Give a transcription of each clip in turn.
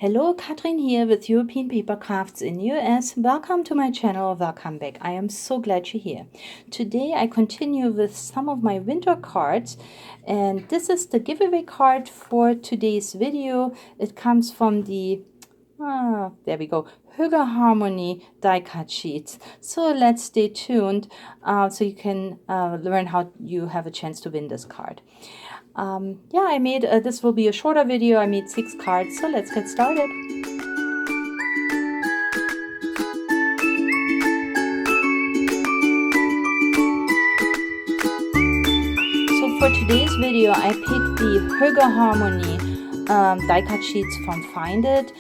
Hello, Katrin here with European Paper Crafts in US. Welcome to my channel, welcome back. I am so glad you're here. Today I continue with some of my winter cards, and this is the giveaway card for today's video. It comes from the, there we go, Hygge Harmony die cut sheets. So let's stay tuned so you can learn how you have a chance to win this card. Yeah, I made this will be a shorter video. I made 6 cards, so let's get started. So for today's video, I picked the Hygge Harmony die cut sheets from FindIt.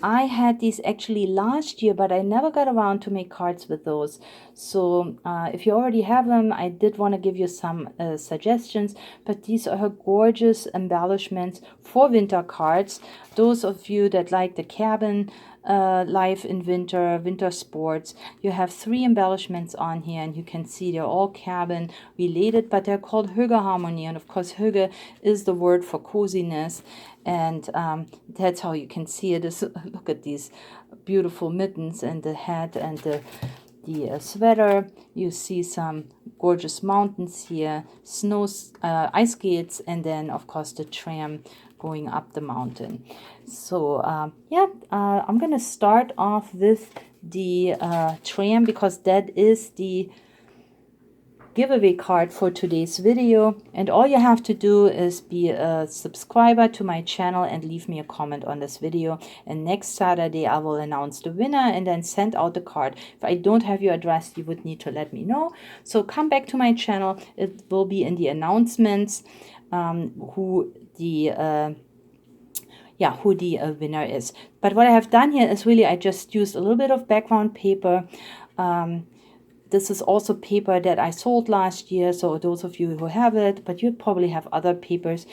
I had these actually last year, but I never got around to make cards with those. So if you already have them, I did want to give you some suggestions, but these are gorgeous embellishments for winter cards. Those of you that like the cabin life in winter sports, you have 3 embellishments on here, and you can see they're all cabin related, but they're called Hygge Harmony, and of course Hygge is the word for coziness, and that's how you can see it. Look at these beautiful mittens and the hat and the sweater. You see some gorgeous mountains here, ice skates, and then of course the tram going up the mountain. So I'm gonna start off with the tram because that is the giveaway card for today's video, and all you have to do is be a subscriber to my channel and leave me a comment on this video, and next Saturday I will announce the winner and then send out the card. If I don't have your address, you would need to let me know, so come back to my channel. It will be in the announcements who the winner is. But what I have done here is really I just used a little bit of background paper. This is also paper that I sold last year, so those of you who have it, but you probably have other papers.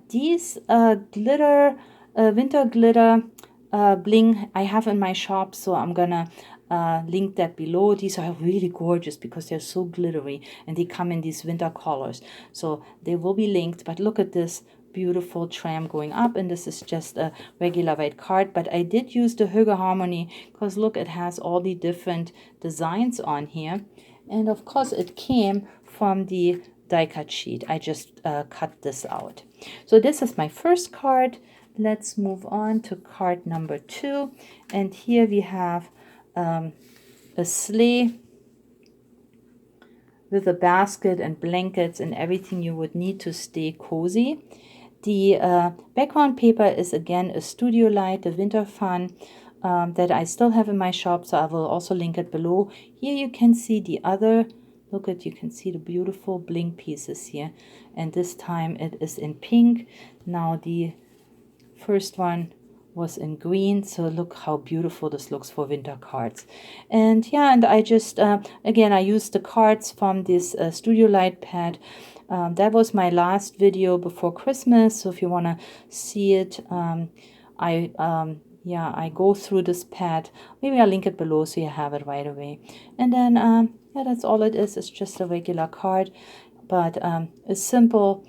These glitter, winter glitter bling I have in my shop, so I'm gonna link that below. These are really gorgeous because they're so glittery, and they come in these winter colors. So they will be linked, but look at this beautiful tram going up, and this is just a regular white card, but I did use the Hygge Harmony because look, it has all the different designs on here, and of course it came from the die cut sheet. I just cut this out. So this is my first card. Let's move on to card number 2, and here we have a sleigh with a basket and blankets and everything you would need to stay cozy. The background paper is again a Studio Light, the Winter Fun, that I still have in my shop, so I will also link it below. Here you can see the other, you can see the beautiful bling pieces here, and this time it is in pink. Now the first one was in green, so look how beautiful this looks for winter cards. And yeah, and I just again I used the cards from this Studio Light pad. That was my last video before Christmas, so if you want to see it, I go through this pad. Maybe I'll link it below so you have it right away. And then yeah, that's all it is. It's just a regular card, but a simple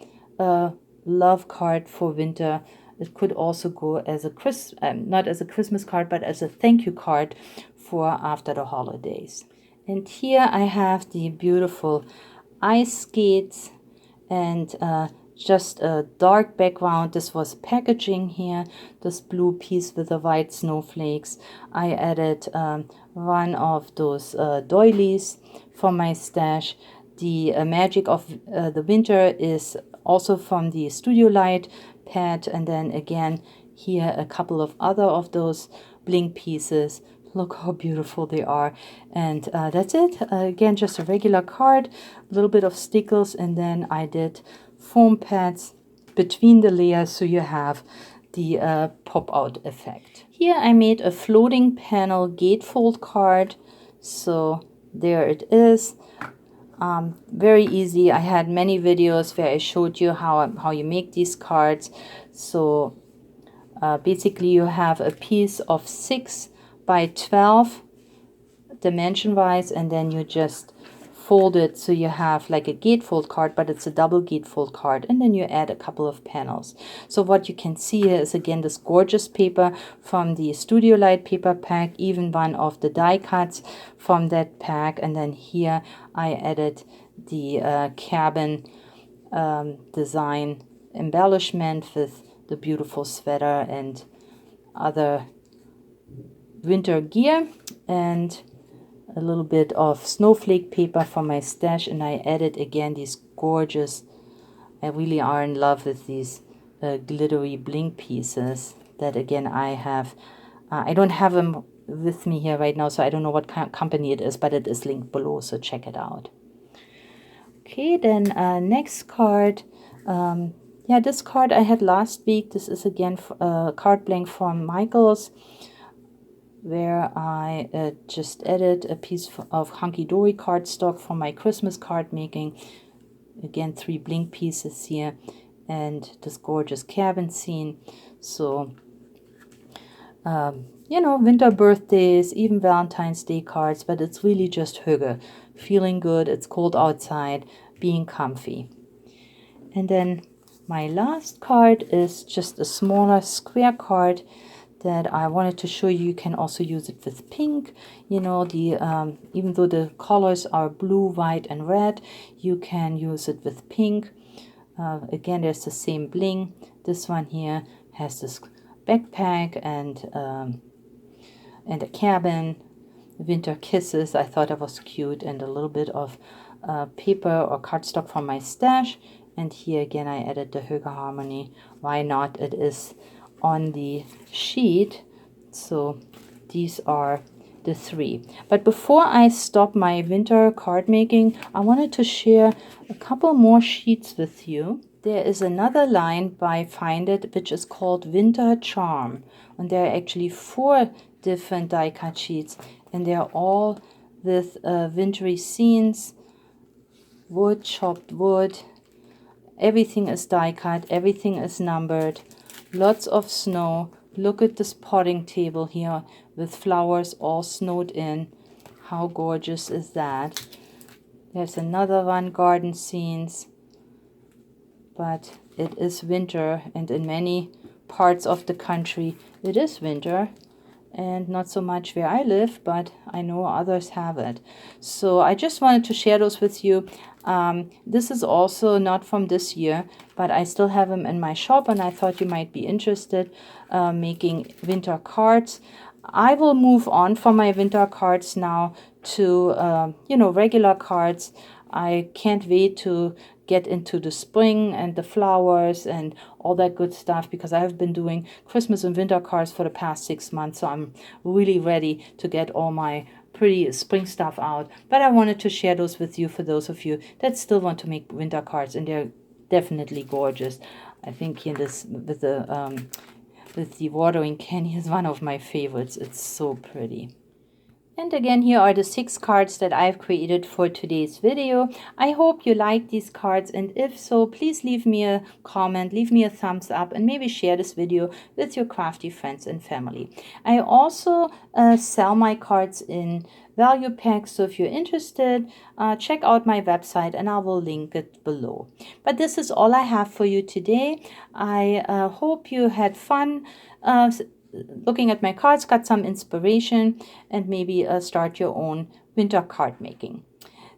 love card for winter. It could also go as a not as a Christmas card, but as a thank you card for after the holidays. And here I have the beautiful ice skates, and just a dark background. This was packaging here, this blue piece with the white snowflakes. I added one of those doilies from my stash. The magic of the winter is also from the Studio Light pad, and then again here a couple of other of those bling pieces. Look how beautiful they are, and that's it. Again, just a regular card, a little bit of stickers, and then I did foam pads between the layers so you have the pop-out effect. Here I made a floating panel gatefold card, so there it is. Very easy. I had many videos where I showed you how you make these cards. So basically you have a piece of 6 by 12 dimension wise, and then you just folded, so you have like a gatefold card, but it's a double gatefold card, and then you add a couple of panels. So what you can see here is again this gorgeous paper from the Studio Light paper pack, even one of the die cuts from that pack, and then here I added the cabin design embellishment with the beautiful sweater and other winter gear, and a little bit of snowflake paper from my stash, and I added again these gorgeous, I really are in love with these glittery bling pieces that again I have. I don't have them with me here right now, so I don't know what company it is, but it is linked below, so check it out. Okay, then next card. Yeah, this card I had last week. This is again a card blank from Michael's, where I just added a piece of Hunky Dory cardstock from my Christmas card making. Again, 3 bling pieces here, and this gorgeous cabin scene. So, you know, winter birthdays, even Valentine's Day cards, but it's really just Hygge. Feeling good, it's cold outside, being comfy. And then my last card is just a smaller square card that I wanted to show you. You can also use it with pink. You know, the even though the colors are blue, white, and red, you can use it with pink. Again, there's the same bling. This one here has this backpack and a cabin, winter kisses. I thought that was cute, and a little bit of paper or cardstock from my stash. And here again I added the Hygge Harmony. Why not? It is on the sheet. So these are the 3. But before I stop my winter card making, I wanted to share a couple more sheets with you. There is another line by FindIt which is called Winter Charm, and there are actually 4 different die cut sheets, and they are all with wintry scenes, wood, chopped wood. Everything is die cut, everything is numbered, lots of snow. Look at this potting table here with flowers all snowed in. How gorgeous is that? There's another one, garden scenes. But it is winter, and in many parts of the country it is winter, and not so much where I live, but I know others have it. So I just wanted to share those with you. This is also not from this year, but I still have them in my shop, and I thought you might be interested making winter cards. I will move on from my winter cards now to, you know, regular cards. I can't wait to get into the spring and the flowers and all that good stuff, because I have been doing Christmas and winter cards for the past 6 months. So I'm really ready to get all my pretty spring stuff out. But I wanted to share those with you for those of you that still want to make winter cards, and they're definitely gorgeous. I think here this with the watering can is one of my favorites. It's so pretty. And again, here are the 6 cards that I've created for today's video. I hope you like these cards, and if so, please leave me a comment, leave me a thumbs up, and maybe share this video with your crafty friends and family. I also sell my cards in value packs, so if you're interested, check out my website and I will link it below. But this is all I have for you today. I hope you had fun looking at my cards, got some inspiration, and maybe start your own winter card making.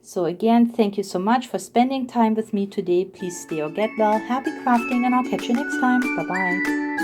So again, thank you so much for spending time with me today. Please stay or get well, happy crafting, and I'll catch you next time. Bye-bye.